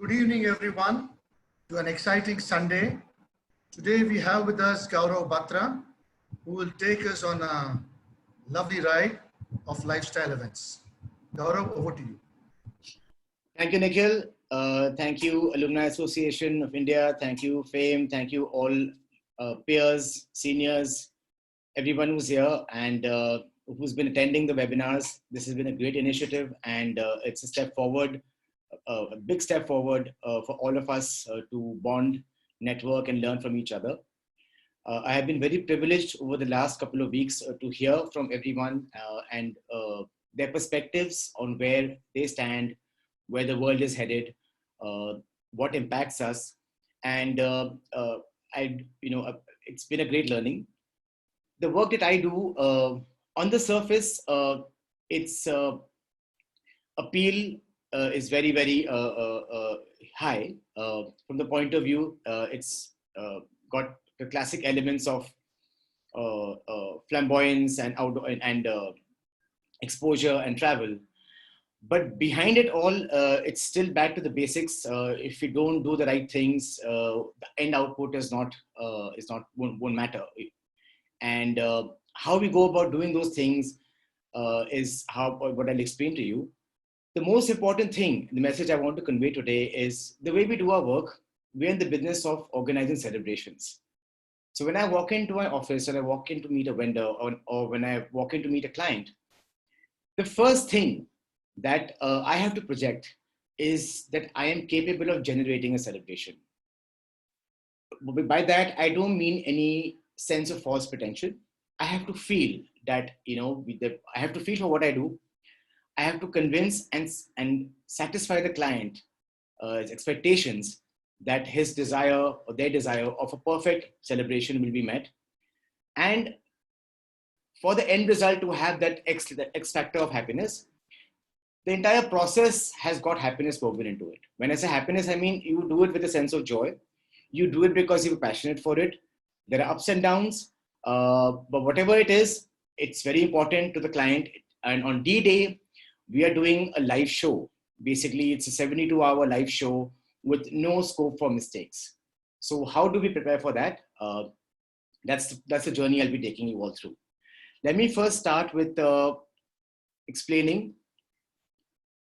Good evening, everyone, to an exciting Sunday. Today we have with us Gaurav Batra, who will take us on a lovely ride of lifestyle events. Gaurav, over to you. Thank you, Nikhil. Thank you, Alumni Association of India. Thank you, FAME. Thank you, all peers, seniors, everyone who's here and who's been attending the webinars. This has been a great initiative, and it's a step forward, a big step forward for all of us to bond, network, and learn from each other. I have been very privileged over the last couple of weeks to hear from everyone and their perspectives on where they stand, where the world is headed, what impacts us, and it's been a great learning. The work that I do on the surface, its appeal is very, very high. From the point of view, it's got the classic elements of flamboyance and outdoor and exposure and travel. But behind it all, it's still back to the basics. If you don't do the right things, the end output won't matter. And how we go about doing those things is what I'll explain to you. The most important thing, the message I want to convey today is the way we do our work. We're in the business of organizing celebrations. So when I walk into my office and I walk in to meet a vendor or when I walk in to meet a client, the first thing that I have to project is that I am capable of generating a celebration. By that, I don't mean any sense of false pretension. I have to feel that, I have to feel for what I do. I have to convince and satisfy the client expectations that his desire or their desire of a perfect celebration will be met. And for the end result to have that X factor of happiness, the entire process has got happiness woven into it. When I say happiness, I mean you do it with a sense of joy. You do it because you're passionate for it. There are ups and downs, but whatever it is, it's very important to the client. And on D-Day, we are doing a live show. Basically, it's a 72-hour live show with no scope for mistakes. So how do we prepare for that? That's the journey I'll be taking you all through. Let me first start with explaining.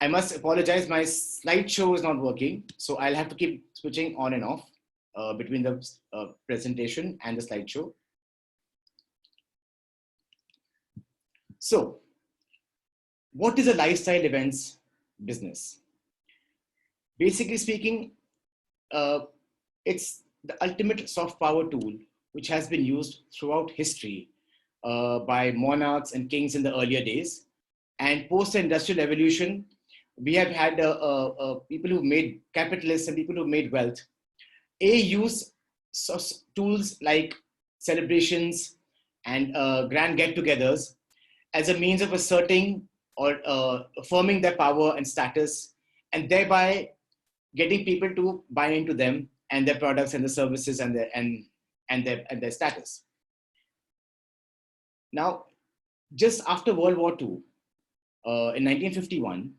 I must apologize, my slideshow is not working, so I'll have to keep switching on and off between the presentation and the slideshow. So, what is a lifestyle events business? Basically speaking, it's the ultimate soft power tool which has been used throughout history by monarchs and kings in the earlier days. And post-industrial revolution, we have had people who've made capitalists and people who've made wealth. Use tools like celebrations and grand get-togethers as a means of asserting or affirming their power and status, and thereby getting people to buy into them and their products and the services and their status. Now, just after World War II, in 1951,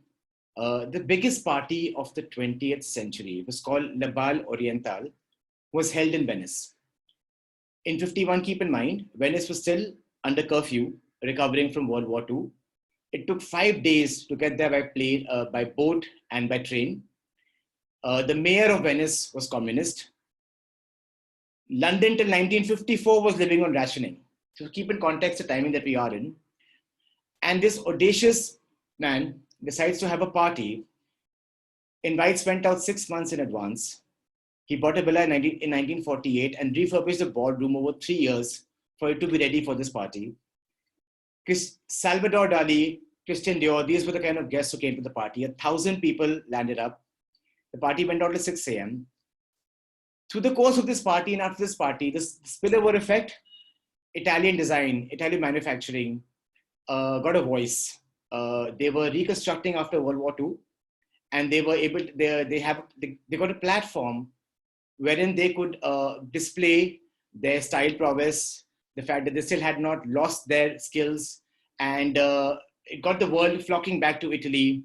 the biggest party of the 20th century was called Le Bal Oriental, was held in Venice. In 51, keep in mind, Venice was still under curfew, recovering from World War II. It took 5 days to get there by plane, by boat and by train. The mayor of Venice was communist. London till 1954 was living on rationing. So keep in context the timing that we are in. And this audacious man decides to have a party. Invites went out 6 months in advance. He bought a villa in 1948 and refurbished the ballroom over 3 years for it to be ready for this party. Salvador Dali, Christian Dior, these were the kind of guests who came to the party. 1,000 people landed up. The party went out at 6 a.m. Through the course of this party and after this party, this spillover effect, Italian design, Italian manufacturing got a voice. They were reconstructing after World War II, and they were able to, they got a platform wherein they could display their style prowess, the fact that they still had not lost their skills, and it got the world flocking back to Italy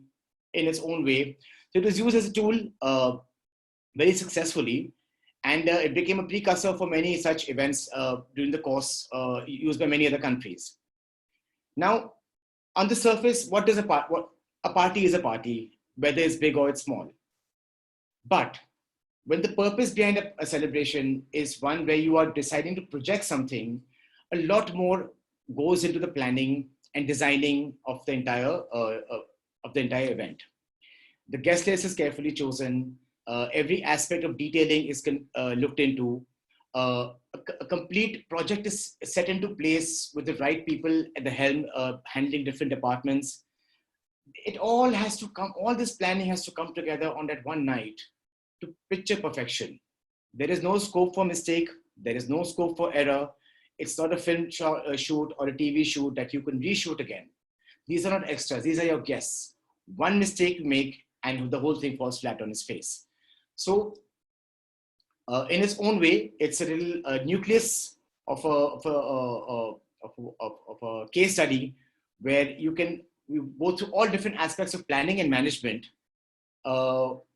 in its own way. So it was used as a tool very successfully. And it became a precursor for many such events during the course used by many other countries. Now, on the surface, what a party is a party, whether it's big or it's small. But when the purpose behind a celebration is one where you are deciding to project something, a lot more goes into the planning and designing of the entire event. The guest list is carefully chosen. Every aspect of detailing is looked into. A complete project is set into place with the right people at the helm, handling different departments. It all has to come, all this planning has to come together on that one night to picture perfection. There is no scope for mistake. There is no scope for error. It's not a film shoot or a TV shoot that you can reshoot again. These are not extras. These are your guests. One mistake you make and the whole thing falls flat on its face. So in its own way, it's a little nucleus of a case study where you go through all different aspects of planning and management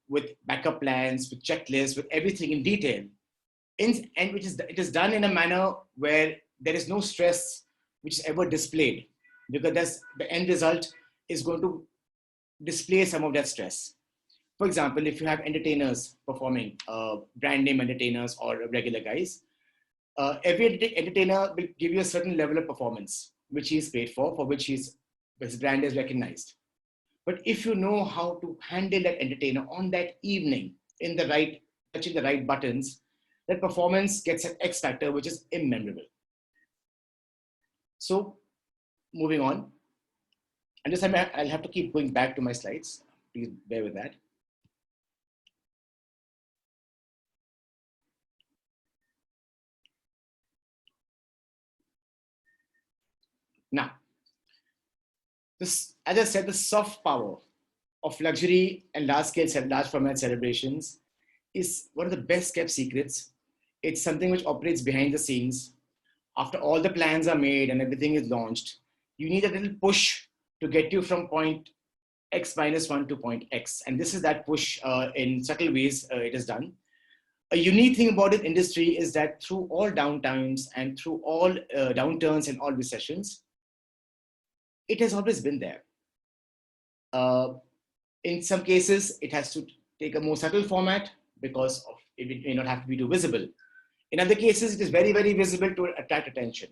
with backup plans, with checklists, with everything in detail. And it is done in a manner where there is no stress which is ever displayed, because the end result is going to display some of that stress. For example, if you have entertainers performing, brand name entertainers or regular guys, every entertainer will give you a certain level of performance, which he is paid for which his brand is recognized. But if you know how to handle that entertainer on that evening, touching the right buttons, that performance gets an X factor, which is immemorable. So moving on, and this time I'll have to keep going back to my slides. Please bear with that. Now, this, as I said, the soft power of luxury and large format celebrations is one of the best kept secrets. It's something which operates behind the scenes. After all the plans are made and everything is launched, you need a little push to get you from point X minus 1 to point X. And this is that push in subtle ways it is done. A unique thing about this industry is that through all downtimes and through all downturns and all recessions, it has always been there. In some cases, it has to take a more subtle format because it may not have to be too visible. In other cases, it is very, very visible to attract attention.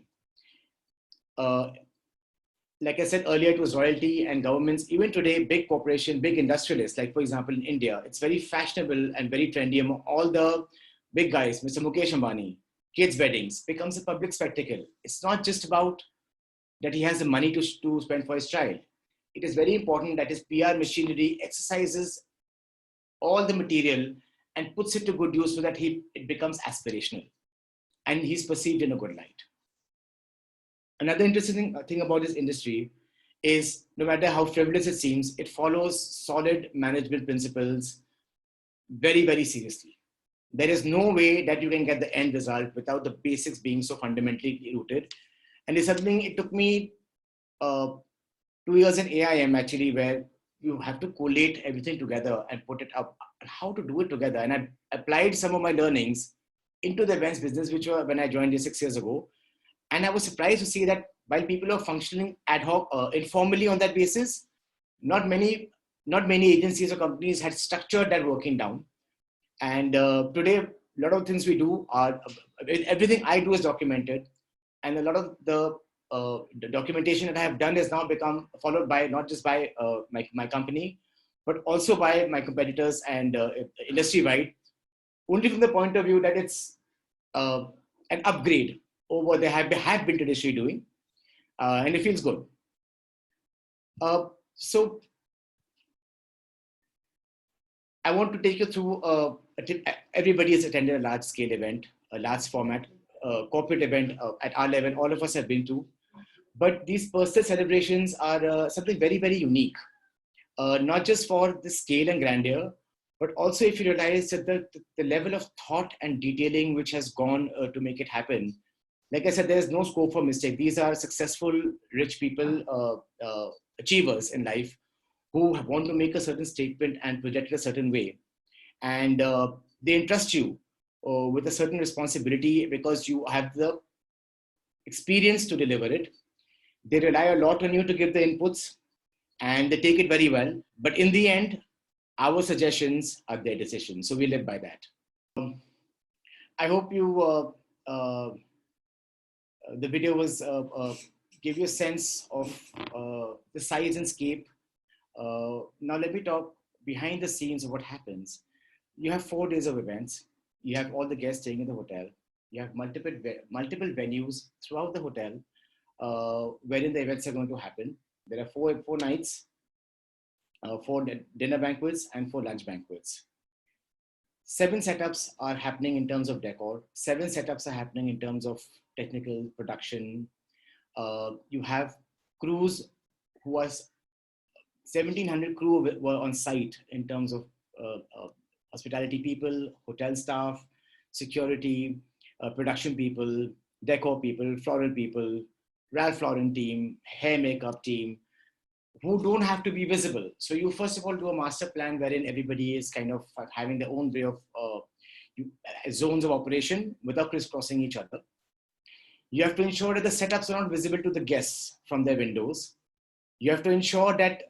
Like I said earlier, it was royalty and governments. Even today, big corporation, big industrialists, like for example, in India, it's very fashionable and very trendy among all the big guys. Mr. Mukesh Ambani, kids' weddings becomes a public spectacle. It's not just about that he has the money to spend for his child. It is very important that his PR machinery exercises all the material and puts it to good use so that it becomes aspirational and he's perceived in a good light. Another interesting thing about this industry is no matter how frivolous it seems, it follows solid management principles very, very seriously. There is no way that you can get the end result without the basics being so fundamentally rooted. And it's something, it took me 2 years in AIM actually, where you have to collate everything together and put it up, and how to do it together. And I applied some of my learnings into the events business, which were when I joined it 6 years ago. And I was surprised to see that while people are functioning ad hoc, informally on that basis, not many agencies or companies had structured that working down. And today, a lot of things we do are, everything I do is documented. And a lot of the documentation that I have done has now become followed by, not just by my company, but also by my competitors and industry-wide, only from the point of view that it's an upgrade over what they have been traditionally doing, and it feels good. So I want to take you through everybody has attended a large-scale event, a large format, corporate event at our level, all of us have been to. But these personal celebrations are something very, very unique, not just for the scale and grandeur, but also if you realize that the level of thought and detailing which has gone to make it happen. Like I said, there's no scope for mistake. These are successful, rich people, achievers in life who want to make a certain statement and project it a certain way. And They entrust you with a certain responsibility because you have the experience to deliver it. They rely a lot on you to give the inputs, and they take it very well. But in the end, our suggestions are their decisions. So we live by that. I hope you the video was give you a sense of the size and scape. Now let me talk behind the scenes of what happens. You have 4 days of events. You have all the guests staying in the hotel. You have multiple venues throughout the hotel wherein the events are going to happen. There are four nights, 4 dinner banquets and 4 lunch banquets. 7 setups are happening in terms of decor. 7 setups are happening in terms of technical production. You have crews who was 1,700 crew were on site in terms of hospitality people, hotel staff, security, production people, decor people, floral people, Ralph Lauren team, hair makeup team, who don't have to be visible. So you first of all do a master plan wherein everybody is kind of having their own way of zones of operation without crisscrossing each other. You have to ensure that the setups are not visible to the guests from their windows. You have to ensure that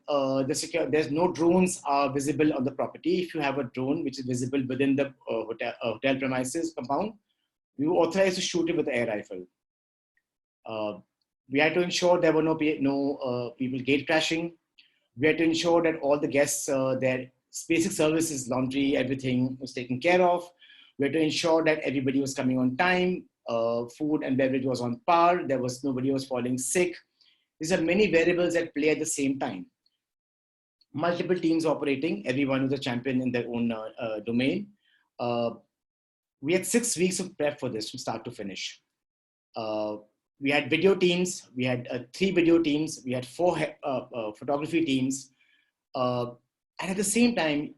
there's no drones are visible on the property. If you have a drone which is visible within the hotel premises compound, you authorize to shoot it with an air rifle. We had to ensure there were no people gate crashing. We had to ensure that all the guests, their basic services, laundry, everything was taken care of. We had to ensure that everybody was coming on time. Food and beverage was on par. Nobody was falling sick. These are many variables at play at the same time. Multiple teams operating, everyone was a champion in their own domain. We had 6 weeks of prep for this from start to finish. We had video teams, we had 3 video teams, we had 4 photography teams. And at the same time,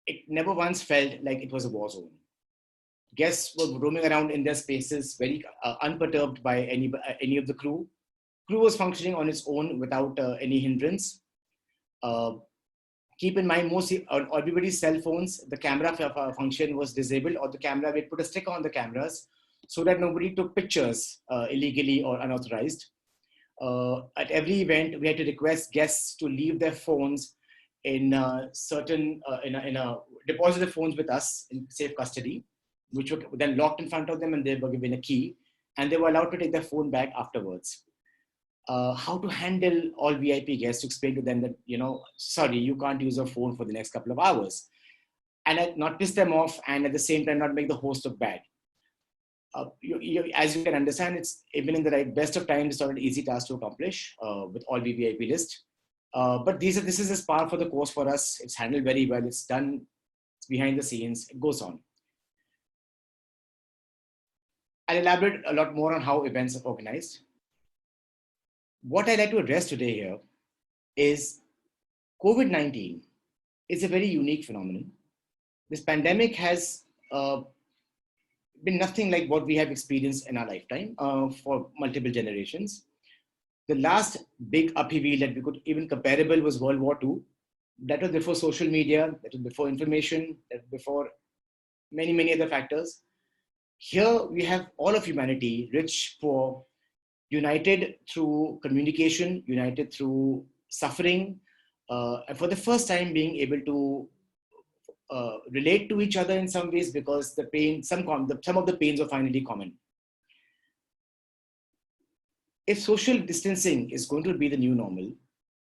it never once felt like it was a war zone. Guests were roaming around in their spaces, very unperturbed by any of the crew. Crew was functioning on its own without any hindrance. Keep in mind, on everybody's cell phones, the camera function was disabled, or the camera, we put a sticker on the cameras so that nobody took pictures illegally or unauthorized. At every event, we had to request guests to leave their phones in deposit the phones with us in safe custody, which were then locked in front of them, and they were given a key, and they were allowed to take their phone back afterwards. How to handle all VIP guests, to explain to them that, sorry, you can't use your phone for the next couple of hours, and not piss them off, and at the same time not make the host look bad. As you can understand, it's even in the best of times, it's not an easy task to accomplish with all VIP list. But this is just par for the course for us. It's handled very well. It's done behind the scenes. It goes on. I'll elaborate a lot more on how events are organized. What I'd like to address today here is COVID-19 is a very unique phenomenon. This pandemic has been nothing like what we have experienced in our lifetime for multiple generations. The last big upheaval that we could even comparable was World War II. That was before social media, that was before information, that was before many, many other factors. Here we have all of humanity, rich, poor, united through communication, united through suffering, and for the first time being able to relate to each other in some ways, because the pain, some of the pains are finally common. If social distancing is going to be the new normal,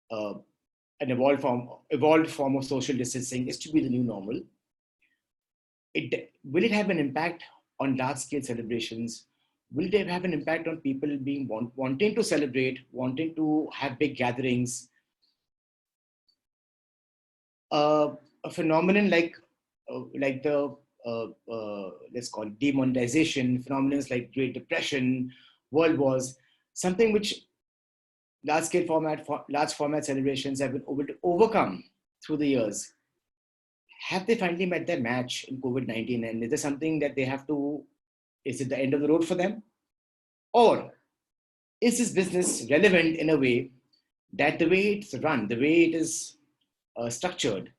an evolved form of social distancing is to be the new normal, will it have an impact on large-scale celebrations? Will they have an impact on people wanting to celebrate, wanting to have big gatherings? A phenomenon like the let's call it demonetization, phenomena like Great Depression, World Wars, something which large format celebrations have been able to overcome through the years. Have they finally met their match in COVID-19? And is there something that they have to? Is it the end of the road for them? Or is this business relevant in a way that the way it's run, the way it is structured,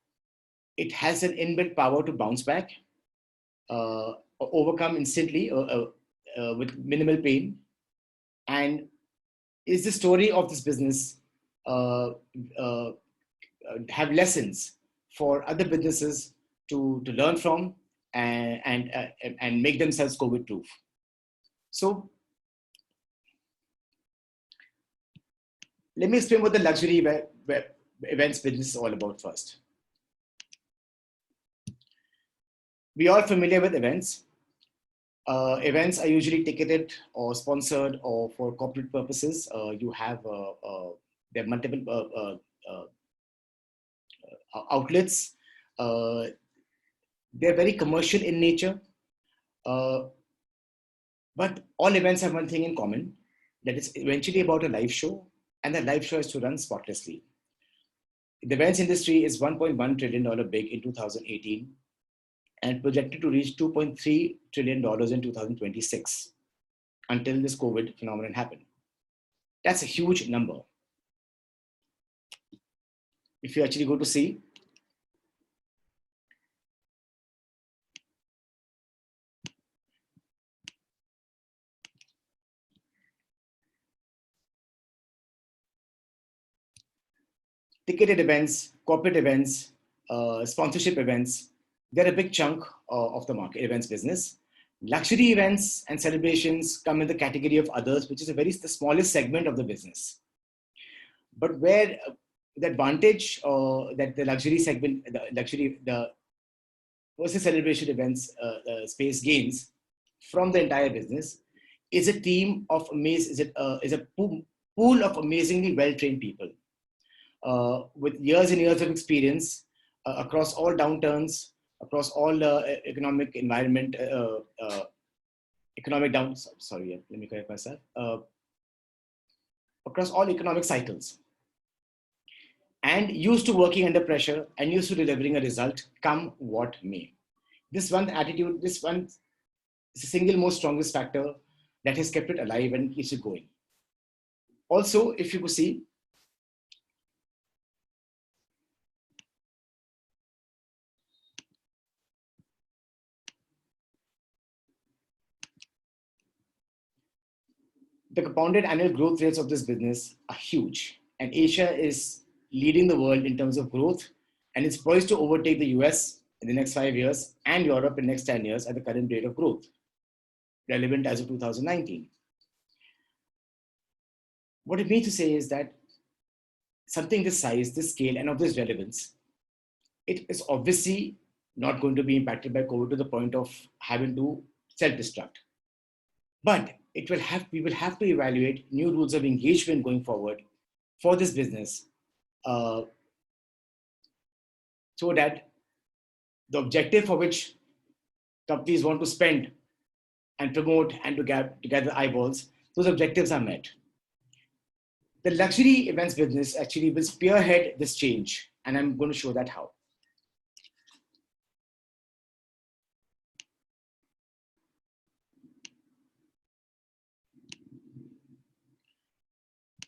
it has an inbuilt power to bounce back? overcome instantly with minimal pain, and is the story of this business uh, uh, have lessons for other businesses to learn from and make themselves COVID proof. So let me explain what the luxury events business is all about first. We are familiar with events. Events are usually ticketed or sponsored or for corporate purposes. You have there are multiple outlets. They're very commercial in nature, but all events have one thing in common, that it's eventually about a live show, and that live show is to run spotlessly. The events industry is $1.1 trillion big in 2018 and projected to reach $2.3 trillion in 2026 until this COVID phenomenon happened. That's a huge number. If you actually go to see, ticketed events, corporate events, sponsorship events, they're a big chunk of the market events business. Luxury events and celebrations come in the category of others, which is the smallest segment of the business. But where the advantage that the luxury segment, the versus celebration events space gains from the entire business is a team of is a pool of amazingly well-trained people with years and years of experience across all downturns, across all economic environment, economic down. Sorry, let me correct myself. Across all economic cycles, and used to working under pressure and used to delivering a result, come what may. This one attitude, this one is the single most strongest factor that has kept it alive and keeps it going. Also, if you could see, the compounded annual growth rates of this business are huge, and Asia is leading the world in terms of growth, and it's poised to overtake the US in the next 5 years and Europe in the next 10 years at the current rate of growth, relevant as of 2019. What it means to say is that something this size, this scale, and of this relevance, it is obviously not going to be impacted by COVID to the point of having to self-destruct. But we will have to evaluate new rules of engagement going forward for this business so that the objective for which companies want to spend and promote and to gather eyeballs, those objectives are met. The luxury events business actually will spearhead this change, and I'm going to show that how.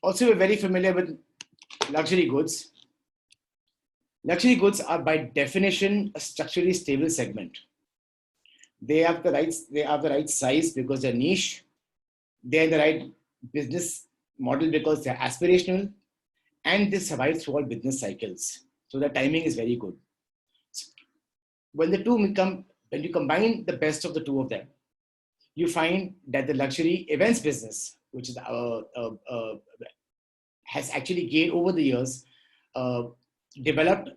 Also, we're very familiar with luxury goods. Luxury goods are by definition a structurally stable segment. They have the right size because they're niche. They're the right business model because they're aspirational, and they survive through all business cycles. So the timing is very good. When you combine the best of the two of them, you find that the luxury events business, which is has actually gained over the years, developed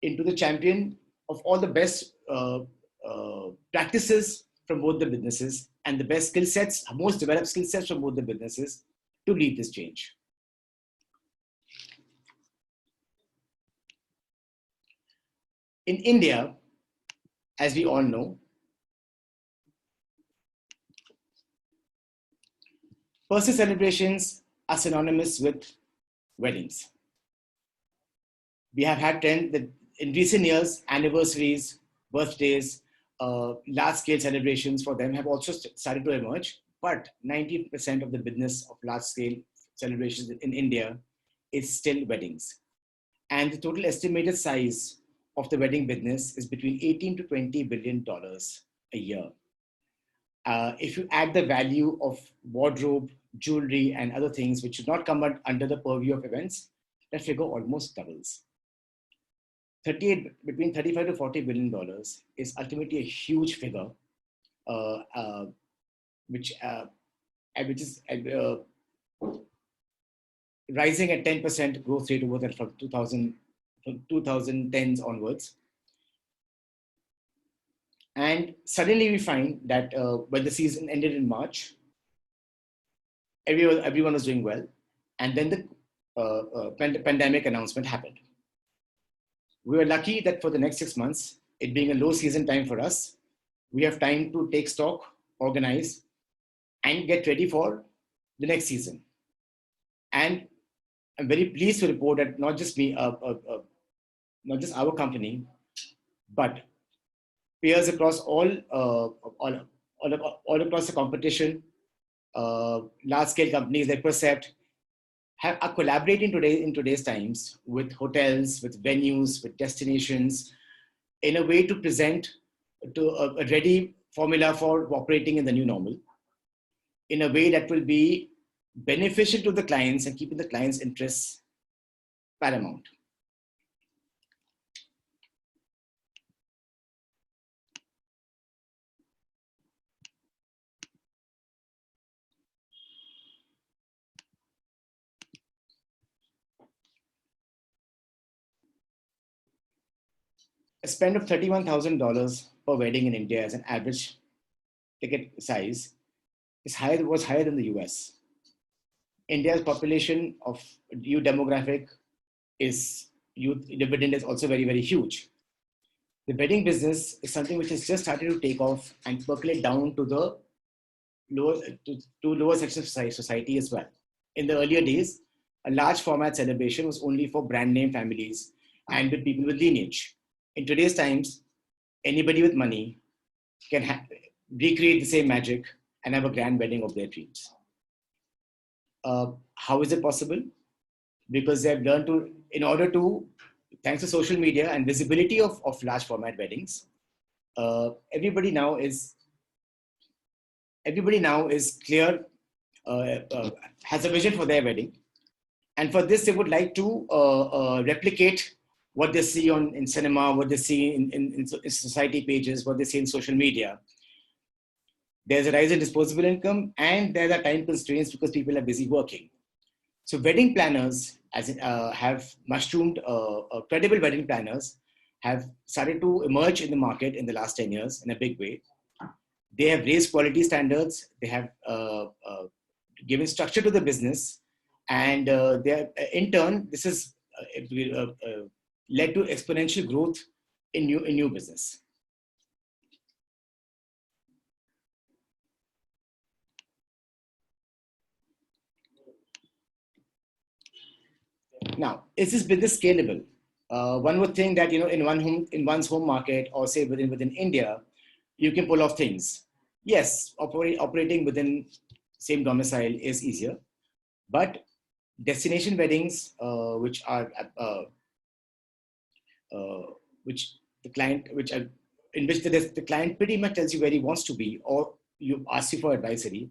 into the champion of all the best practices from both the businesses and the best skill sets, most developed skill sets from both the businesses to lead this change. In India, as we all know, birthday celebrations are synonymous with weddings. We have had trends that in recent years, anniversaries, birthdays, large-scale celebrations for them have also started to emerge. But 90% of the business of large-scale celebrations in India is still weddings. And the total estimated size of the wedding business is between 18 to $20 billion a year. If you add the value of wardrobe, jewelry, and other things which should not come under the purview of events, that figure almost doubles. Between 35 to 40 billion dollars is ultimately a huge figure, uh, uh, which is rising at 10% growth rate over that from 2010s onwards. And suddenly we find that when the season ended in March, everyone was doing well. And then the pandemic announcement happened. We were lucky that for the next 6 months, it being a low season time for us, we have time to take stock, organize, and get ready for the next season. And I'm very pleased to report that not just me, not just our company, but peers across all across the competition, large-scale companies like Percept are collaborating today in today's times with hotels, with venues, with destinations, in a way to present to a ready formula for operating in the new normal, in a way that will be beneficial to the clients and keeping the clients' interests paramount. A spend of $31,000 per wedding in India as an average ticket size was higher than the US. India's population of youth demographic is youth dividend is also very, very huge. The wedding business is something which has just started to take off and percolate down to the lower sections of society as well. In the earlier days, a large format celebration was only for brand name families and with people with lineage. In today's times, anybody with money can recreate the same magic and have a grand wedding of their dreams. How is it possible? Because they've learned to, in order to, thanks to social media and visibility of large format weddings, everybody now is clear, has a vision for their wedding. And for this, they would like to replicate what they see in cinema, what they see in society pages, what they see in social media. There's a rise in disposable income, and there are time constraints because people are busy working. So wedding planners have mushroomed, credible wedding planners have started to emerge in the market in the last 10 years in a big way. They have raised quality standards. They have given structure to the business. And in turn, this has led to exponential growth in new business. Now, is this business scalable? One would think that in one's home market, or say within India, you can pull off things. Yes, operating within same domicile is easier, but destination weddings, which in which the client pretty much tells you where he wants to be, or you ask you for advisory,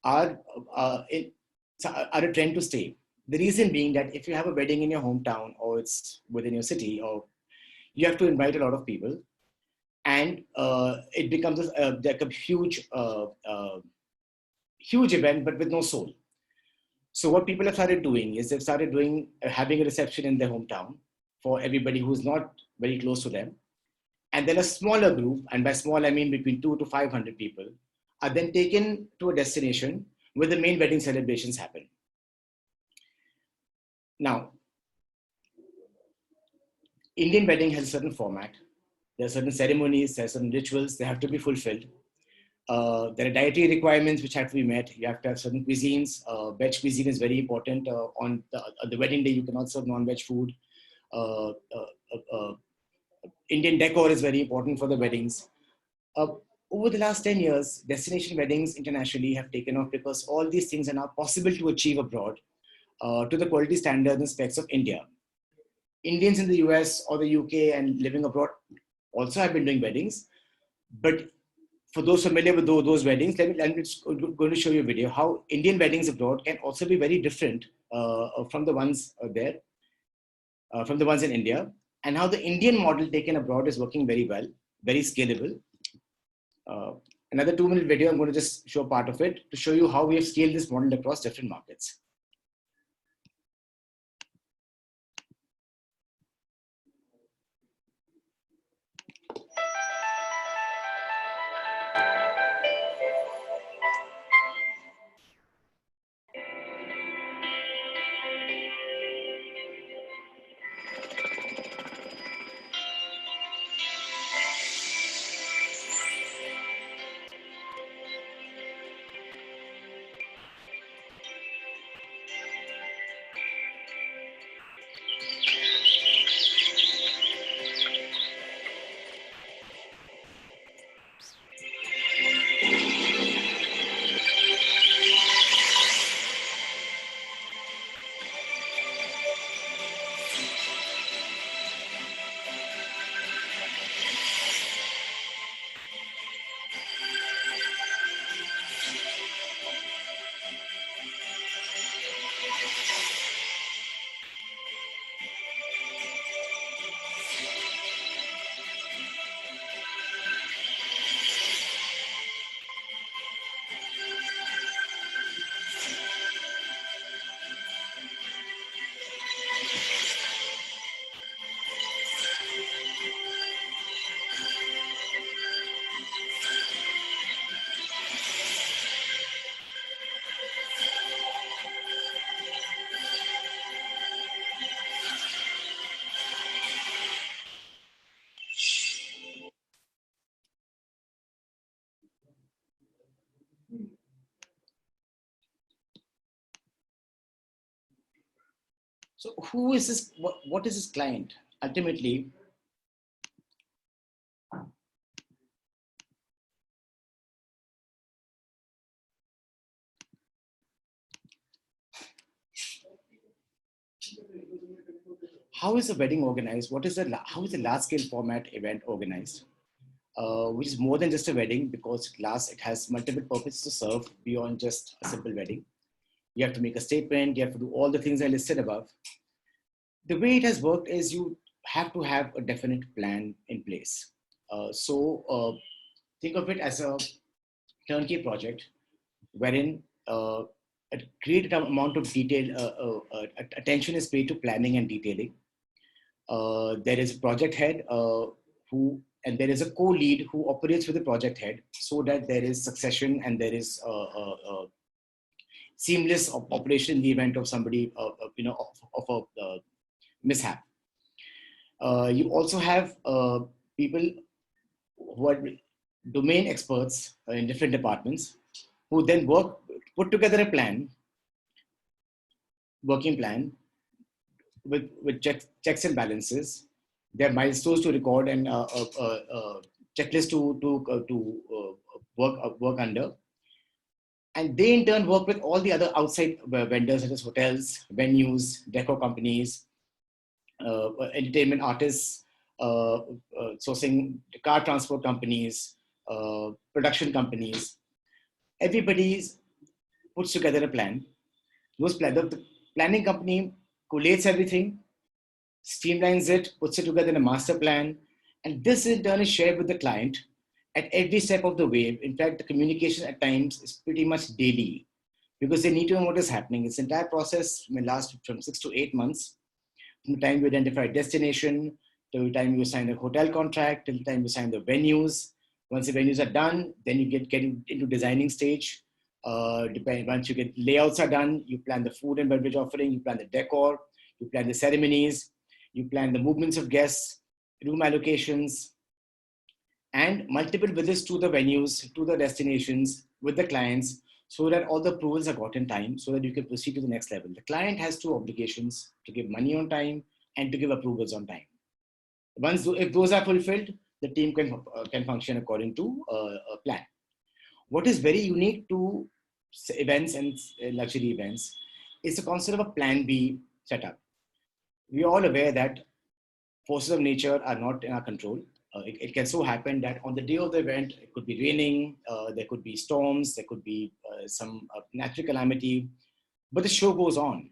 are a trend to stay. The reason being that if you have a wedding in your hometown, or it's within your city, or you have to invite a lot of people, and it becomes like a huge event, but with no soul. So what people have started doing is they've started having a reception in their hometown for everybody who's not very close to them. And then a smaller group, and by small I mean between 200 to 500 people, are then taken to a destination where the main wedding celebrations happen. Now, Indian wedding has a certain format. There are certain ceremonies, there are certain rituals, they have to be fulfilled. There are dietary requirements which have to be met. You have to have certain cuisines. Veg cuisine is very important. On the wedding day, you cannot serve non-veg food. Indian decor is very important for the weddings. Over the last 10 years, destination weddings internationally have taken off because all these things are now possible to achieve abroad to the quality standards and specs of India. Indians in the US or the UK and living abroad also have been doing weddings, but for those familiar with those weddings, I'm just going to show you a video how Indian weddings abroad can also be very different from the ones there, from the ones in India, and how the Indian model taken abroad is working very well, very scalable. Another 2-minute video, I'm going to just show part of it to show you how we have scaled this model across different markets. So who is this? What is this client? Ultimately, how is a wedding organized? How is a large scale format event organized? Which is more than just a wedding, because it has multiple purposes to serve beyond just a simple wedding. You have to make a statement, you have to do all the things I listed above. The way it has worked is you have to have a definite plan in place. Think of it as a turnkey project wherein a great amount of attention is paid to planning and detailing. There is a project head and there is a co-lead who operates with the project head, so that there is succession and there is seamless operation in the event of somebody, of a mishap. You also have people who are domain experts in different departments who then put together a working plan with checks and balances. There are milestones to record and checklist to work under. And they in turn work with all the other outside vendors such as hotels, venues, decor companies, entertainment artists, sourcing car transport companies, production companies. Everybody puts together a plan. The planning company collates everything, streamlines it, puts it together in a master plan, and this in turn is shared with the client at every step of the way. In fact, the communication at times is pretty much daily, because they need to know what is happening. This entire process may last from 6 to 8 months, from the time you identify a destination, till the time you sign the hotel contract, till the time you sign the venues. Once the venues are done, then you get into designing stage. Once you get layouts are done, you plan the food and beverage offering, you plan the decor, you plan the ceremonies, you plan the movements of guests, room allocations, and multiple visits to the venues, to the destinations with the clients, so that all the approvals are got in time, so that you can proceed to the next level. The client has 2 obligations: to give money on time and to give approvals on time. If those are fulfilled, the team can function according to a plan. What is very unique to events and luxury events is the concept of a plan B setup. We are all aware that forces of nature are not in our control. It can so happen that on the day of the event, it could be raining, there could be storms, there could be some natural calamity, but the show goes on.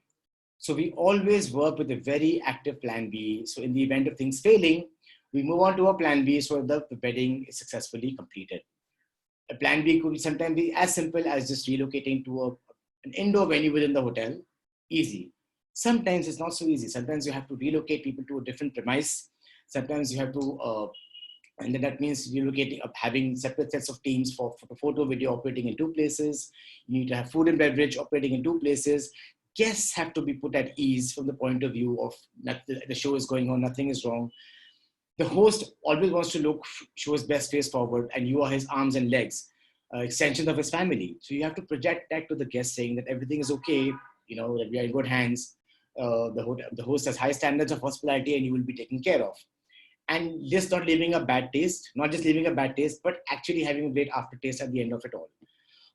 So we always work with a very active plan B. So in the event of things failing, we move on to a plan B so the wedding is successfully completed. A plan B could sometimes be as simple as just relocating to an indoor venue within the hotel. Easy. Sometimes it's not so easy. Sometimes you have to relocate people to a different premise. Sometimes you have to, and then that means relocating, having separate sets of teams for photo, video operating in two places. You need to have food and beverage operating in two places. Guests have to be put at ease from the point of view of that the show is going on, nothing is wrong. The host always wants to show his best face forward, and you are his arms and legs, extensions of his family. So you have to project that to the guest, saying that everything is okay, that we are in good hands. The host has high standards of hospitality, and you will be taken care of. And just not leaving a bad taste, not just leaving a bad taste, but actually having a great aftertaste at the end of it all.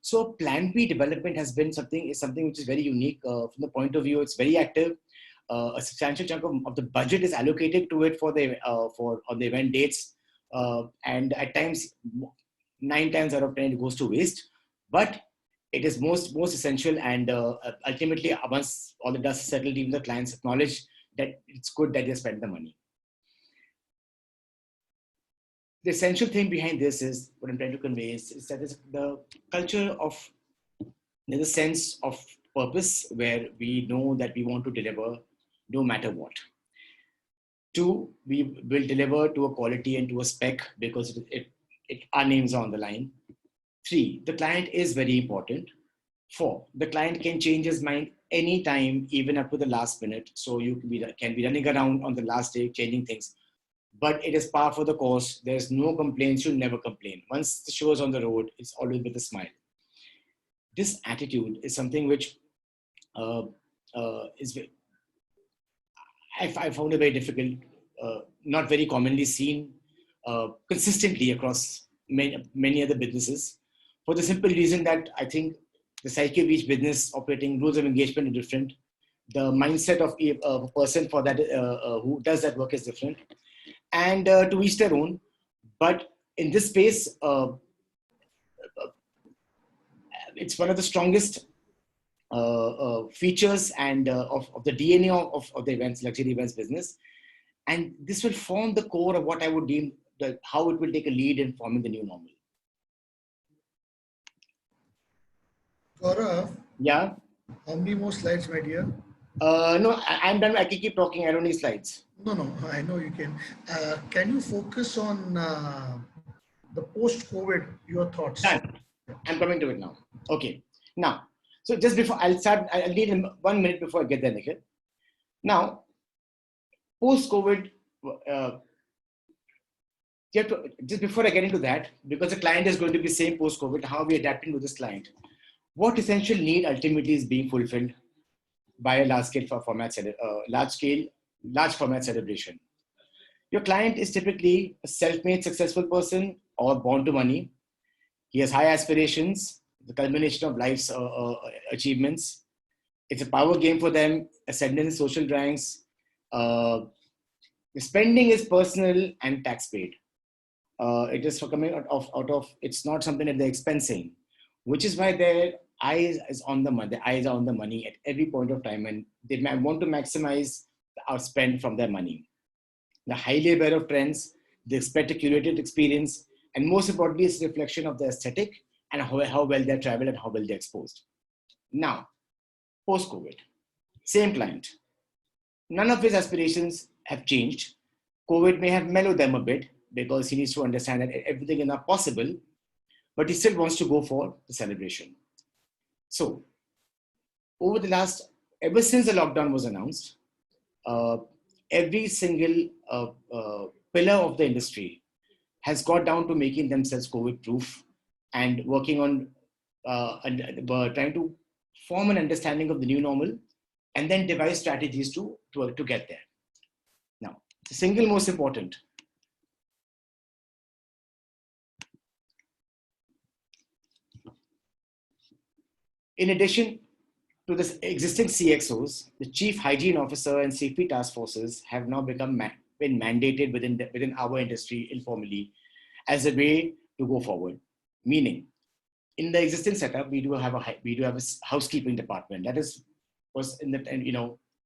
So Plan B development has been something which is very unique from the point of view. It's very active. A substantial chunk of the budget is allocated to it on the event dates, and at times 9 times out of 10 it goes to waste. But it is most essential, and ultimately, once all the dust is settled, even the clients acknowledge that it's good that they spend the money. The essential thing behind this is what I'm trying to convey is that the culture of, there's a sense of purpose where we know that we want to deliver no matter what. 2, we will deliver to a quality and to a spec because our names are on the line. 3, the client is very important. 4, the client can change his mind anytime, even up to the last minute. So you can be running around on the last day, changing things. But it is par for the course. There's no complaints. You never complain. Once the show is on the road, it's always with a smile. This attitude is something which I found it very difficult, not very commonly seen consistently across many other businesses, for the simple reason that I think the psyche of each business operating rules of engagement are different. The mindset of a person for that who does that work is different. And to each their own. But in this space, it's one of the strongest features and of the DNA of the luxury events business. And this will form the core of what I would deem how it will take a lead in forming the new normal. Gaurav? Yeah? How many more slides, my dear? No, I'm done. I can keep talking. I don't need slides. No, I know you can. Can you focus on the post-COVID, your thoughts? Done. I'm coming to it now. Okay. Now, so just before I'll need 1 minute before I get there, Nikhil. Now, post-COVID, just before I get into that, because the client is going to be same post-COVID, how are we adapting to this client? What essential need ultimately is being fulfilled by a large format celebration? Your client is typically a self-made successful person or born to money. He has high aspirations, the culmination of life's achievements. It's a power game for them, ascendance in social ranks. The spending is personal and tax paid. It is for coming out of, it's not something that they're expensing, which is why their eyes are on the money at every point of time, and they want to maximize our spend from their money. They're highly aware of trends, they expect a curated experience, and most importantly, it's a reflection of the aesthetic and how well they're traveled and how well they're exposed. Now, post-COVID, same client. None of his aspirations have changed. COVID may have mellowed them a bit because he needs to understand that everything is not possible, but he still wants to go for the celebration. So, ever since the lockdown was announced, every single pillar of the industry has got down to making themselves COVID-proof and working on trying to form an understanding of the new normal and then devise strategies to get there. Now, the single most important. In addition to the existing CXOs, the Chief Hygiene Officer and safety task forces have now been mandated within our industry informally as a way to go forward. Meaning, in the existing setup, we do have a housekeeping department. That was in the, and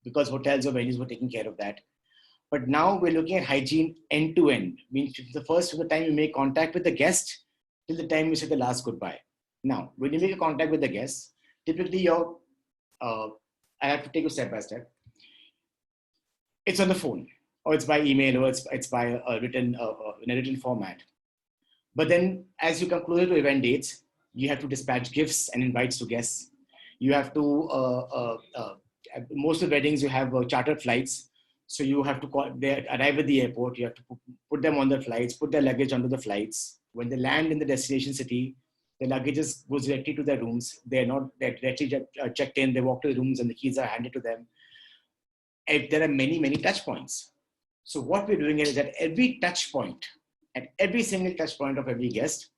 because hotels or venues were taking care of that. But now we're looking at hygiene end to end. Means from the time you make contact with the guest till the time you say the last goodbye. Now, when you make a contact with the guest, typically I have to take it step by step. It's on the phone, or it's by email, or it's by a written in a written format. But then, as you come closer to event dates, you have to dispatch gifts and invites to guests. You have to most of the weddings you have chartered flights, so you have to they arrive at the airport. You have to put them on the flights, put their luggage onto the flights. When they land in the destination city, the luggages goes directly to their rooms. They're directly checked in. They walk to the rooms and the keys are handed to them. There are many touch points. So what we're doing is that every touch point, at every single touch point of every guest,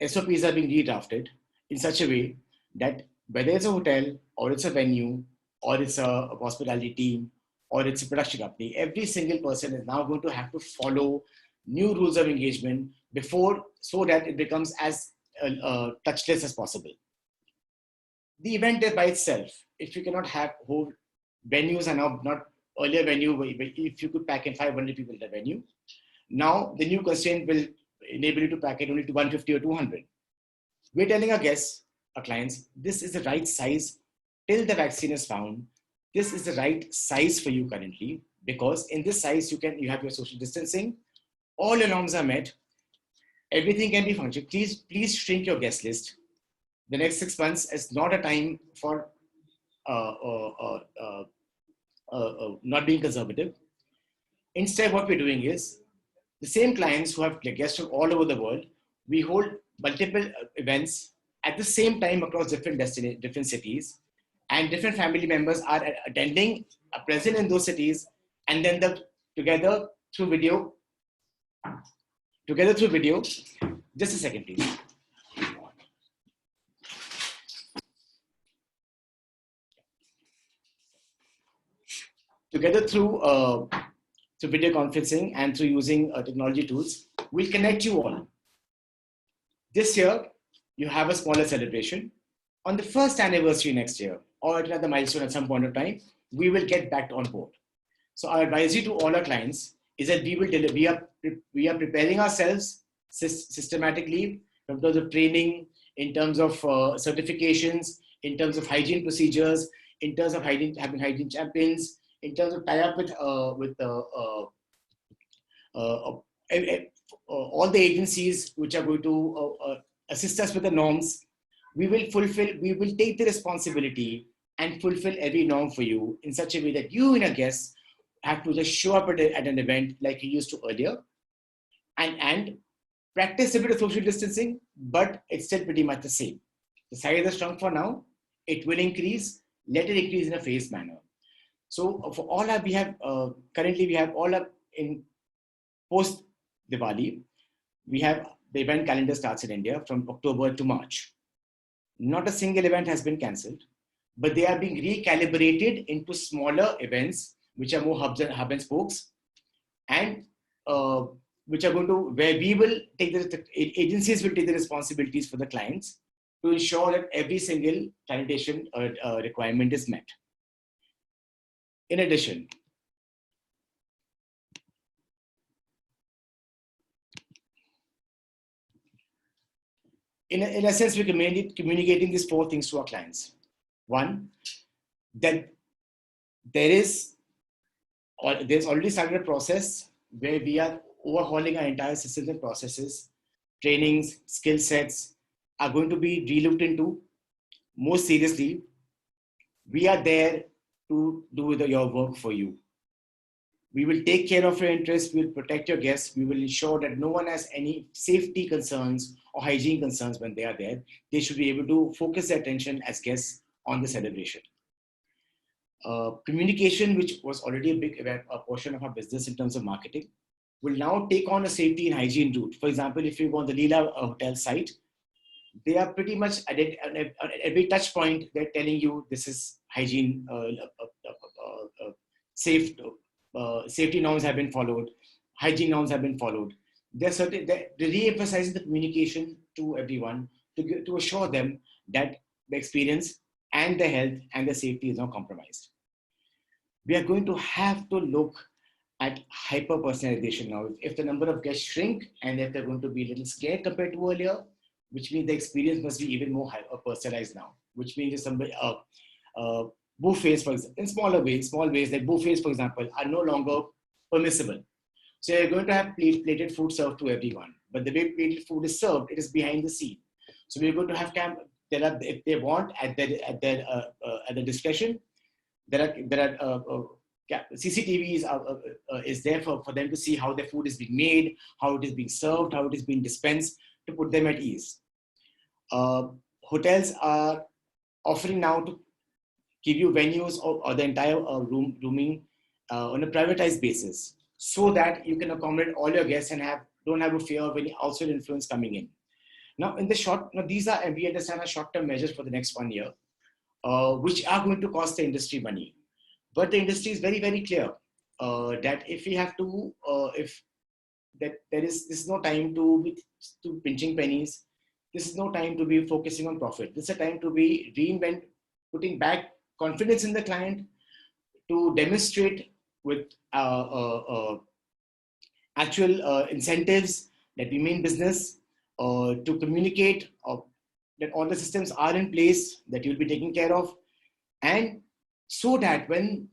SOPs are being redrafted in such a way that whether it's a hotel or it's a venue or it's a hospitality team or it's a production company, every single person is now going to have to follow new rules of engagement so that it becomes as touchless as possible. The event by itself, if you cannot have whole venues are now not earlier venue, if you could pack in 500 people at a venue, now the new constraint will enable you to pack it only to 150 or 200. We're telling our guests, our clients, this is the right size till the vaccine is found. This is the right size for you currently, because in this size you have your social distancing, all your norms are met, everything can be functioned. Please shrink your guest list. The next 6 months is not a time for not being conservative. Instead, what we're doing is the same clients who have guests from all over the world, we hold multiple events at the same time across different cities, and different family members are attending, are present in those cities, and then together through video. Just a second, please. Together through video conferencing and through using technology tools, we'll connect you all. This year, you have a smaller celebration. On the first anniversary next year, or at another milestone at some point of time, we will get back on board. So our advisory to all our clients is that we are preparing ourselves systematically in terms of training, in terms of certifications, in terms of hygiene procedures, in terms of having hygiene champions, in terms of tie up with all the agencies which are going to assist us with the norms. We will take the responsibility and fulfill every norm for you in such a way that you and your guests have to just show up at an event like you used to earlier and practice a bit of social distancing, but it's still pretty much the same. The size is shrunk for now. It will increase. Let it increase in a phased manner. So for all our, currently we have all up in post Diwali, we have the event calendar starts in India from October to March. Not a single event has been cancelled, but they are being recalibrated into smaller events, which are more hub and spokes, and which are going to, where we will take the agencies will take the responsibilities for the clients to ensure that every single sanitation requirement is met. In addition, in essence, we're communicating these four things to our clients. One, that there's already started a process where we are overhauling our entire systems and processes. Trainings, skill sets are going to be relooked into. More seriously, we are there to do your work for you. We will take care of your interests. We will protect your guests. We will ensure that no one has any safety concerns or hygiene concerns when they are there. They should be able to focus their attention as guests on the celebration. Communication, which was already a big portion of our business in terms of marketing, will now take on a safety and hygiene route. For example, if you go on the Leela hotel site, they are pretty much at every touch point, they're telling you this is hygiene, safety norms have been followed, hygiene norms have been followed. they're re-emphasizing the communication to everyone to assure them that the experience and the health and the safety is not compromised. We are going to have to look at hyper personalization now. If the number of guests shrink and if they're going to be a little scared compared to earlier, which means the experience must be even more hyper personalized now, which means if somebody, buffets, for example, in small ways like buffets, for example, are no longer permissible. So you're going to have plated food served to everyone, but the way plated food is served, it is behind the scene. So we're going to have if they want at their discretion, there are CCTVs is there for them to see how their food is being made, how it is being served, how it is being dispensed, to put them at ease. Hotels are offering now to give you venues or the entire rooming on a privatized basis, so that you can accommodate all your guests and don't have a fear of any outside influence coming in. Now, these are, and we understand, are short-term measures for the next 1 year, which are going to cost the industry money. But the industry is very, very clear that if we have to, this is no time to pinching pennies. This is no time to be focusing on profit. This is a time to be putting back confidence in the client, to demonstrate with actual incentives that we mean business, to communicate that all the systems are in place, that you'll be taken care of, and so that when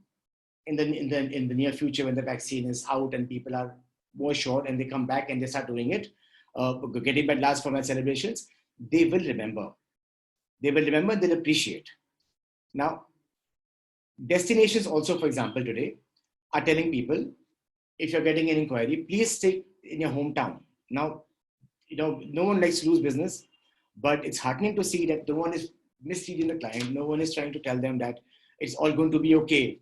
in the near future, when the vaccine is out and people are more assured and they come back and they start doing it, getting back last format celebrations, they will remember. They will remember, they'll appreciate. Now, destinations also, for example, today are telling people, if you're getting an inquiry, please stay in your hometown. Now, no one likes to lose business, but it's heartening to see that no one is misleading the client. No one is trying to tell them that it's all going to be okay.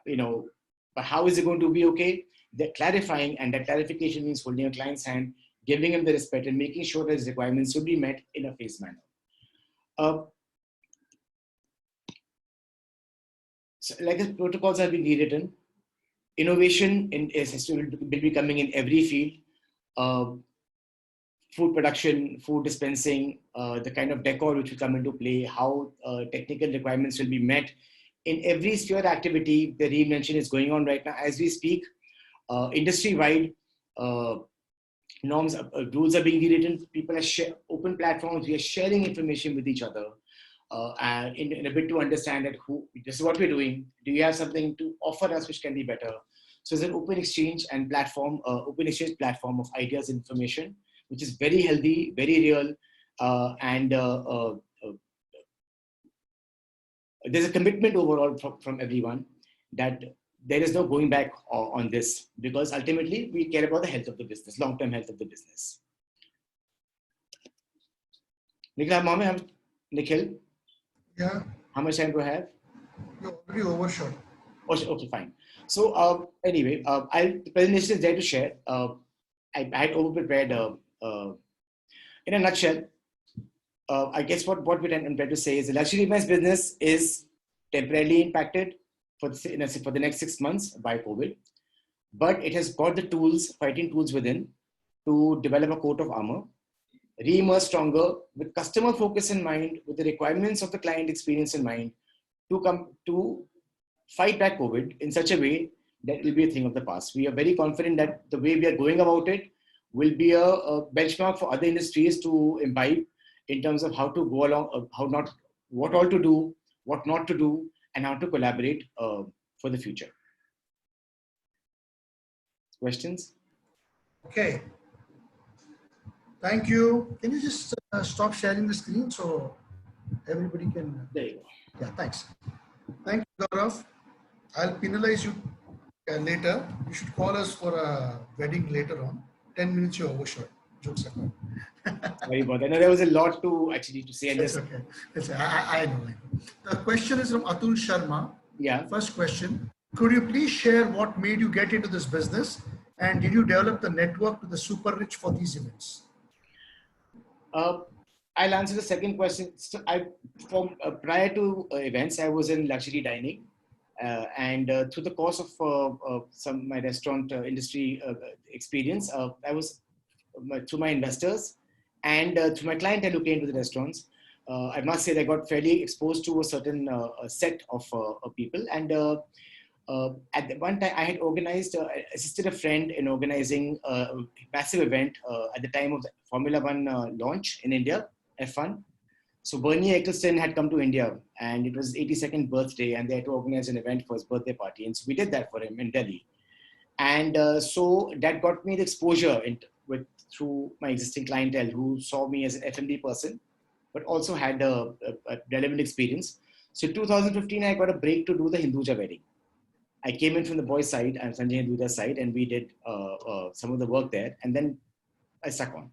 But how is it going to be okay? They're clarifying, and that clarification means holding a client's hand, giving him the respect, and making sure that his requirements should be met in a phased manner. So like the protocols have been rewritten, innovation will be coming in every field. Food production, food dispensing, the kind of decor which will come into play, how technical requirements will be met. In every sphere activity, the reinvention is going on right now as we speak. Industry-wide norms, rules are being rewritten. People are open platforms. We are sharing information with each other and in a bit to understand that this is what we're doing. Do you have something to offer us which can be better? So it's an open exchange and platform, open exchange platform of ideas and information, which is very healthy, very real, and there's a commitment overall from everyone that there is no going back on this, because ultimately we care about the health of the business, long-term health of the business. Nikhil? Yeah. How much time do I have? You're already overshot. Okay, fine. So anyway, the presentation is there to share. I had over-prepared. In a nutshell, I guess what we're trying to say is the luxury events business is temporarily impacted for the next 6 months by COVID, but it has got the tools, fighting tools within, to develop a coat of armor, re-emerge stronger with customer focus in mind, with the requirements of the client experience in mind, to fight back COVID in such a way that it will be a thing of the past. We are very confident that the way we are going about it will be a benchmark for other industries to imbibe in terms of how to go along, what all to do, what not to do, and how to collaborate for the future. Questions? Okay. Thank you. Can you just stop sharing the screen so everybody can? There you go. Yeah, thanks. Thank you, Gaurav. I'll penalize you later. You should call us for a wedding later on. 10 minutes you overshot. Jokes apart. Sorry about that. No, there was a lot to say. It's okay. I know. The question is from Atul Sharma. Yeah. First question. Could you please share what made you get into this business? And did you develop the network to the super rich for these events? I'll answer the second question. So prior to events, I was in luxury dining. And through the course of my restaurant industry experience, I was through my investors and through my clientele who came to the restaurants. I must say that I got fairly exposed to a certain set of people. And at the one time, I had assisted a friend in organizing a massive event at the time of the Formula One launch in India, F1. So Bernie Ecclestone had come to India, and it was his 82nd birthday, and they had to organize an event for his birthday party. And so we did that for him in Delhi. And so that got me the exposure through my existing clientele who saw me as an F&B person, but also had a relevant experience. So in 2015, I got a break to do the Hinduja wedding. I came in from the boys' side and Sanjay Hinduja's side, and we did some of the work there, and then I stuck on.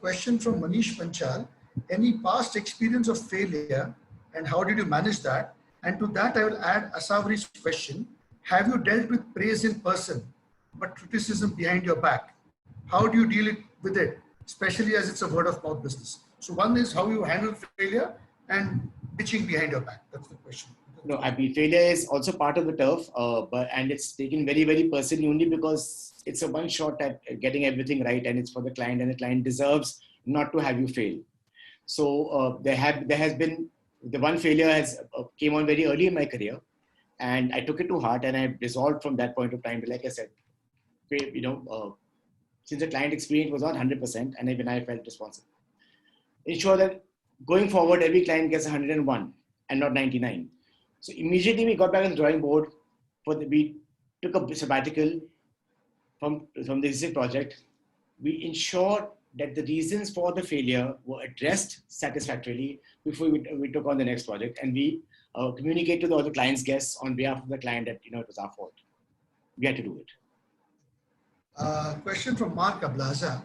Question from Manish Panchal. Any past experience of failure and how did you manage that? And to that, I will add Asavri's question. Have you dealt with praise in person, but criticism behind your back? How do you deal with it, especially as it's a word of mouth business? So one is how you handle failure and bitching behind your back. That's the question. No, I mean, failure is also part of the turf, and it's taken very, very personally only because it's a one shot at getting everything right, and it's for the client, and the client deserves not to have you fail. So there has been the one failure came on very early in my career, and I took it to heart, and I resolved from that point of time. Like I said, since the client experience was not 100%, and even I felt responsible, ensure that going forward every client gets 101 and not 99. So immediately we got back on the drawing board. We took a sabbatical from the existing project. We ensured that the reasons for the failure were addressed satisfactorily before we took on the next project, and we communicate to the other client's guests on behalf of the client that it was our fault. We had to do it. Question from Mark Ablaza.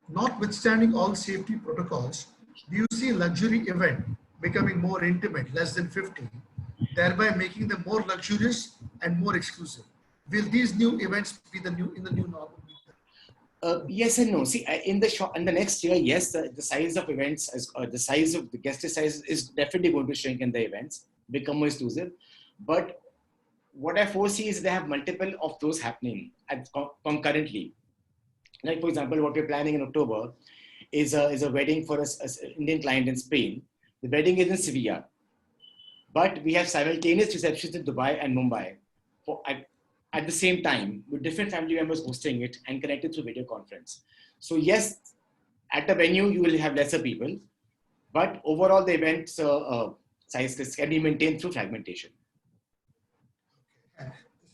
Notwithstanding all safety protocols, do you see luxury event becoming more intimate, less than 50, thereby making them more luxurious and more exclusive? Will these new events be in the new normal? Yes and no. See, in the next year, yes, the size of events, the size of the guest size is definitely going to shrink in the events, become more exclusive. But what I foresee is they have multiple of those happening concurrently. Like, for example, what we're planning in October is a wedding for an Indian client in Spain. The wedding is in Sevilla, but we have simultaneous receptions in Dubai and Mumbai at the same time, with different family members hosting it and connected through video conference. So yes, at the venue, you will have lesser people, but overall the event size can be maintained through fragmentation.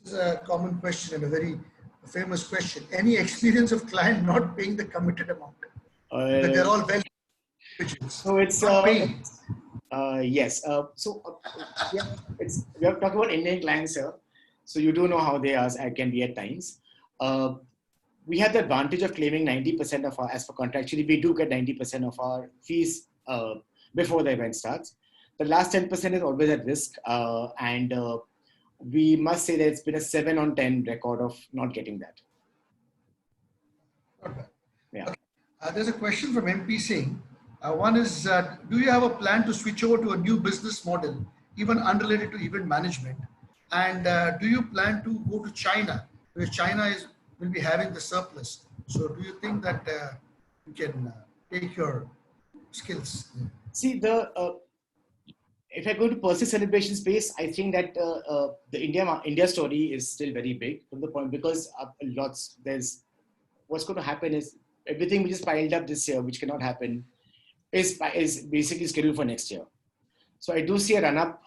This is a common question and a very famous question. Any experience of client not paying the committed amount? But they're all well individuals. So it's yes. We are talking about Indian clients here. So you do know how they can be at times. We have the advantage of claiming 90% of as for contractually, we do get 90% of our fees before the event starts. The last 10% is always at risk. And we must say that it's been a 7 on 10 record of not getting that. Not bad. Yeah. Okay. There's a question from MP Singh. One is, do you have a plan to switch over to a new business model, even unrelated to event management? And do you plan to go to China, because China will be having the surplus? So do you think that you can take your skills? See, if I go to personal celebration space, I think that the India story is still very big from the point, because what's going to happen is everything which is piled up this year, which cannot happen, is basically scheduled for next year. So I do see a run-up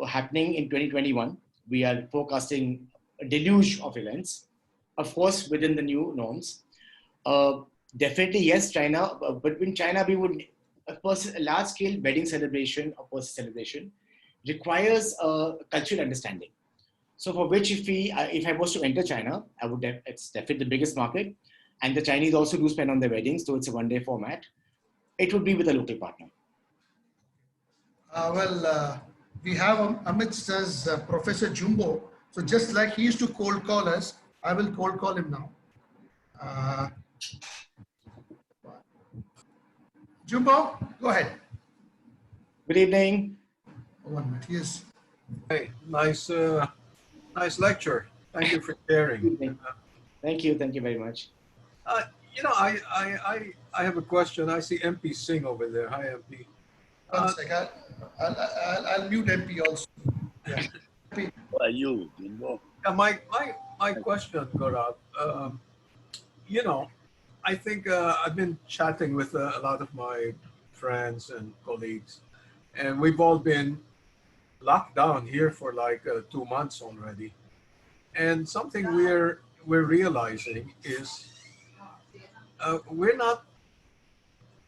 happening in 2021. We are forecasting a deluge of events, of course, within the new norms. Definitely, yes, China. But in China, we would, of course, a large-scale wedding celebration or personal celebration requires cultural understanding. So for which, if I was to enter China, it's definitely the biggest market, and the Chinese also do spend on their weddings, so it's a one-day format. It would be with a local partner. We have amidst us Professor Jumbo. So just like he used to cold call us, I will cold call him now. Jumbo, go ahead. Good evening. 1 minute. Yes. Hey, nice lecture. Thank you for sharing. Thank you very much. Uh, I have a question. I see MP Singh over there. Hi, MP. One sec. I'll mute MP also. Yeah. MP. How are you? You know, My question, Gaurav. You know, I think I've been chatting with a lot of my friends and colleagues, and we've all been locked down here for like 2 months already. And something we're realizing is uh, we're not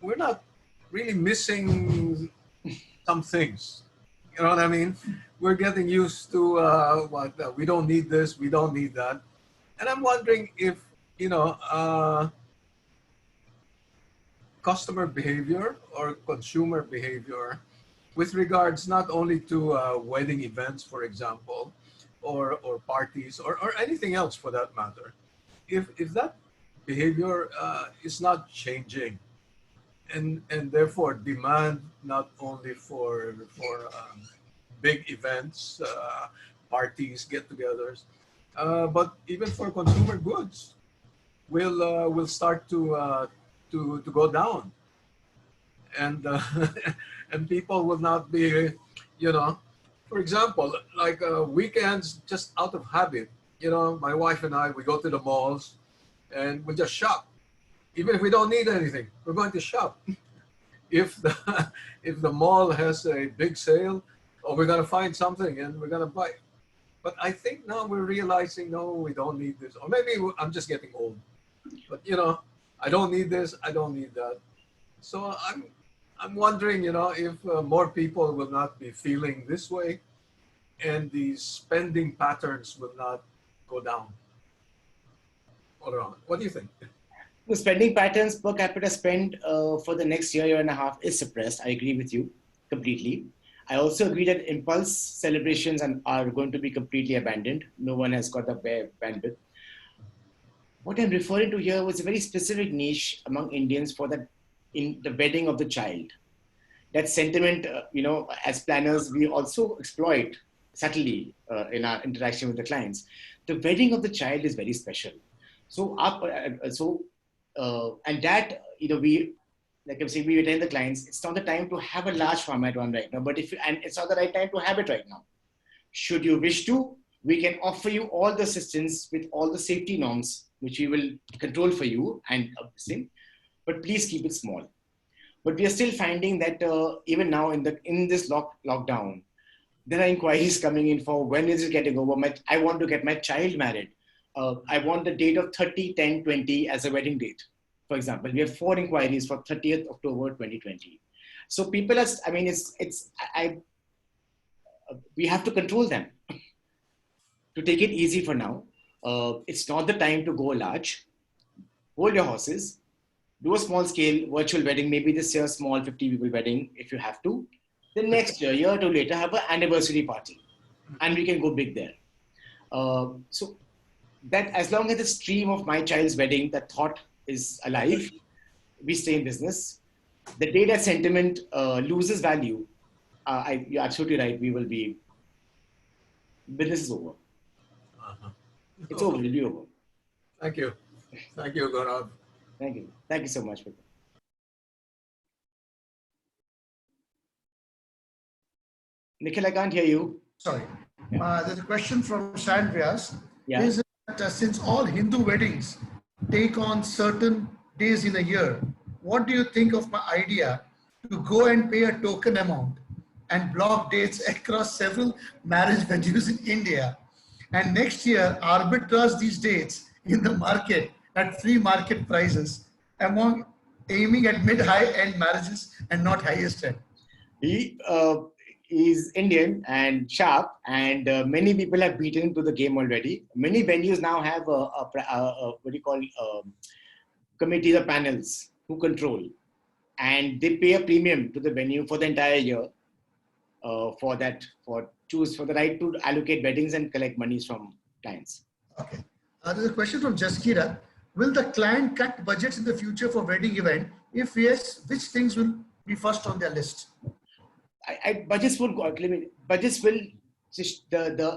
we're not really missing some things. You know what I mean? We're getting used to we don't need this, we don't need that, and I'm wondering if you know customer behavior or consumer behavior with regards not only to wedding events, for example, or parties or anything else for that matter. If that behavior is not changing, and therefore demand not only for big events, parties, get-togethers, but even for consumer goods, will start to go down, and and people will not be, you know, for example, like weekends, just out of habit. You know, my wife and I, we go to the malls, and we just shop. Even if we don't need anything, we're going to shop. If the if the mall has a big sale, or we're gonna find something and we're gonna buy it. But I think now we're realizing, no, we don't need this. Or maybe I'm just getting old. But you know, I don't need this, I don't need that. So I'm wondering, you know, if more people will not be feeling this way, and the spending patterns will not go down all around. What do you think? The spending patterns per capita spend for the next year and a half is suppressed. I agree with you completely. I also agree that impulse celebrations are going to be completely abandoned. No one has got the bandwidth. What I'm referring to here was a very specific niche among Indians for that in the wedding of the child. That sentiment, as planners, we also exploit subtly in our interaction with the clients. The wedding of the child is very special. So, and that, we, like I'm saying, we attend the clients. It's not the time to have a large format one right now, but and it's not the right time to have it right now. Should you wish to, we can offer you all the assistance with all the safety norms, which we will control for you and everything, but please keep it small. But we are still finding that even now in this lockdown, there are inquiries coming in for when is it getting over. I want to get my child married. I want the date of 30, 10, 20 as a wedding date. For example, we have 4 inquiries for 30th October 2020. So people are, we have to control them to take it easy for now. It's not the time to go large. Hold your horses. Do a small scale virtual wedding, maybe this year, small 50 people wedding if you have to. Then next year or two later, have an anniversary party and we can go big there. So that as long as the stream of my child's wedding, that thought is alive, we stay in business. The day that sentiment loses value, you're absolutely right, business is over. It's over, it'll be over. Thank you. Thank you, Gaurav. Thank you. Thank you so much. Nikhil, I can't hear you. Sorry. There's a question from Sandvias. Yeah. Is that since all Hindu weddings take on certain days in a year, what do you think of my idea to go and pay a token amount and block dates across several marriage venues in India? And next year, arbitrage these dates in the market at free market prices among aiming at mid-high end marriages and not highest end. He is Indian and sharp, and many people have beaten to the game already. Many venues now have what do you call committees or panels who control, and they pay a premium to the venue for the entire year for the right to allocate weddings and collect monies from clients. Okay. There's a question from Jaskira. Will the client cut budgets in the future for wedding event? If yes, which things will be first on their list? Budgets will go. The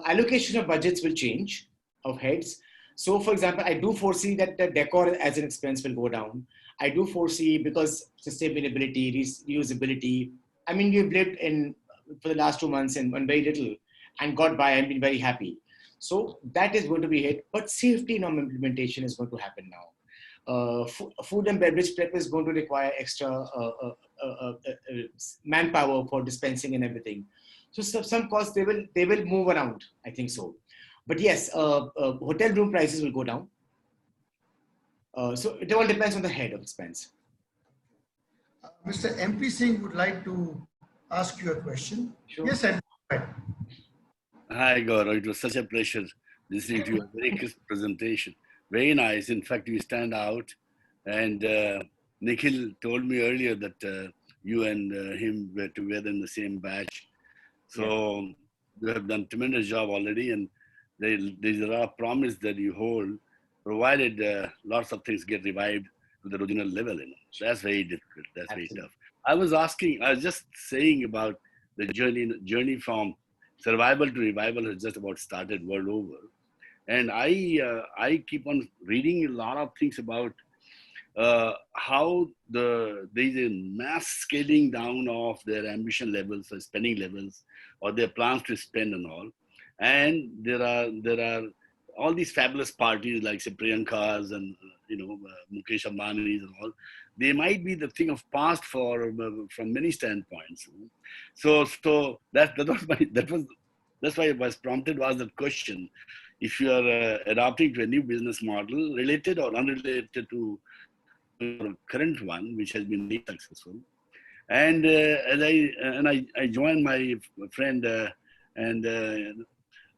allocation of budgets will change of heads. So, for example, I do foresee that the decor as an expense will go down. I do foresee because sustainability, reusability. I mean, we've lived in for the last 2 months and on very little and got by and been very happy. So that is going to be hit, but safety norm implementation is going to happen now. Food and beverage prep is going to require extra manpower for dispensing and everything. So some costs they will move around. I think so. But yes, hotel room prices will go down. So it all depends on the head of expense. Mr. MP Singh would like to ask you a question. Sure. Yes, and Hi, Gaurav. It was such a pleasure listening to your very crisp presentation. Very nice. In fact, you stand out. And Nikhil told me earlier that you and him were together in the same batch. So you have done a tremendous job already. And there's a lot of promise that you hold, provided lots of things get revived to the original level. So that's very difficult. That's very tough. I was just saying about the journey from survival to revival has just about started world over. And I keep on reading a lot of things about how there is a mass scaling down of their ambition levels or spending levels or their plans to spend and all. And there are all these fabulous parties like say Priyankas and Mukesh Ambani's and all. They might be the thing of past from many standpoints. So that's why I was prompted was that question. If you are adapting to a new business model, related or unrelated to your current one, which has been really successful, and as I joined my friend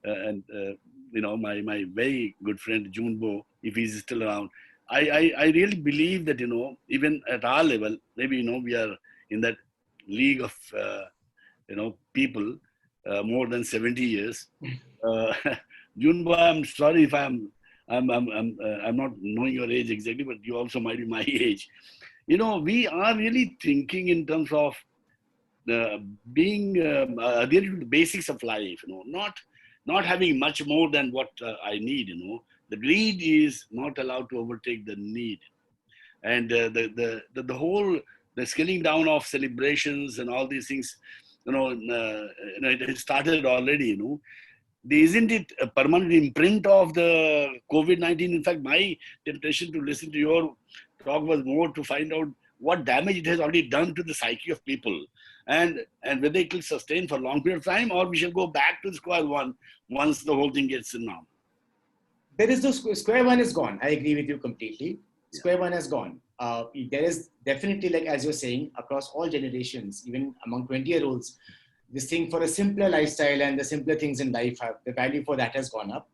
my very good friend Junbo, if he's still around, I really believe that even at our level, maybe we are in that league of people more than 70 years. Junbo, I'm sorry if I'm not knowing your age exactly, but you also might be my age. We are really thinking in terms of being adhering to the basics of life. Not having much more than what I need. The greed is not allowed to overtake the need, and the whole scaling down of celebrations and all these things. It has started already. Isn't it a permanent imprint of the COVID-19? In fact, my temptation to listen to your talk was more to find out what damage it has already done to the psyche of people, and whether it will sustain for a long period of time, or we shall go back to square one once the whole thing gets in now. There is no square one is gone. I agree with you completely. Square one has gone. There is definitely, like as you're saying, across all generations, even among 20-year-olds, this thing for a simpler lifestyle and the simpler things in life, the value for that has gone up.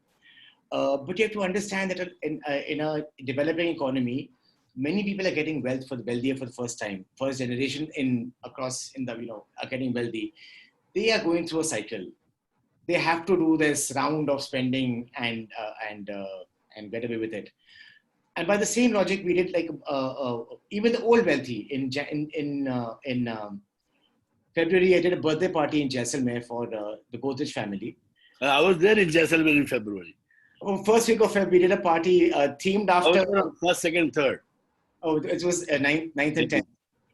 But you have to understand that in a developing economy, many people are getting wealthier for the first time. First generation are getting wealthy. They are going through a cycle. They have to do this round of spending and get away with it. And by the same logic, we did even the old wealthy in February. I did a birthday party in Jaisalmer for the Godrej family. I was there in Jaisalmer in February. Oh, first week of February, we did a party themed after. First, second, third. Oh, it was 9th and 10th.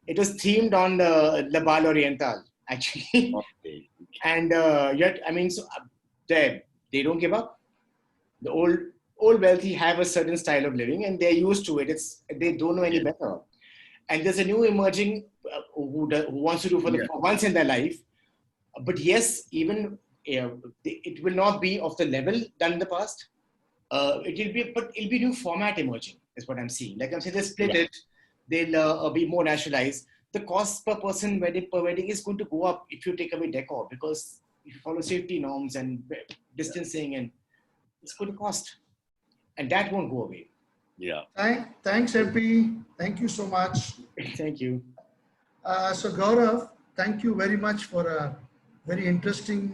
It was themed on the Bal Oriental, actually. Okay. And yet, they don't give up. The old wealthy have a certain style of living and they're used to it. They don't know any better. And there's a new emerging who wants to do for once in their life. But yes, even it will not be of the level done in the past. It'll be new format emerging, is what I'm seeing. Like I'm saying, they split it. They'll be more nationalized. The cost per person per wedding is going to go up if you take away decor, because if you follow safety norms and distancing, and it's going to cost, and that won't go away. Yeah. Thanks, MP. Thank you so much. Thank you. So Gaurav, thank you very much for a very interesting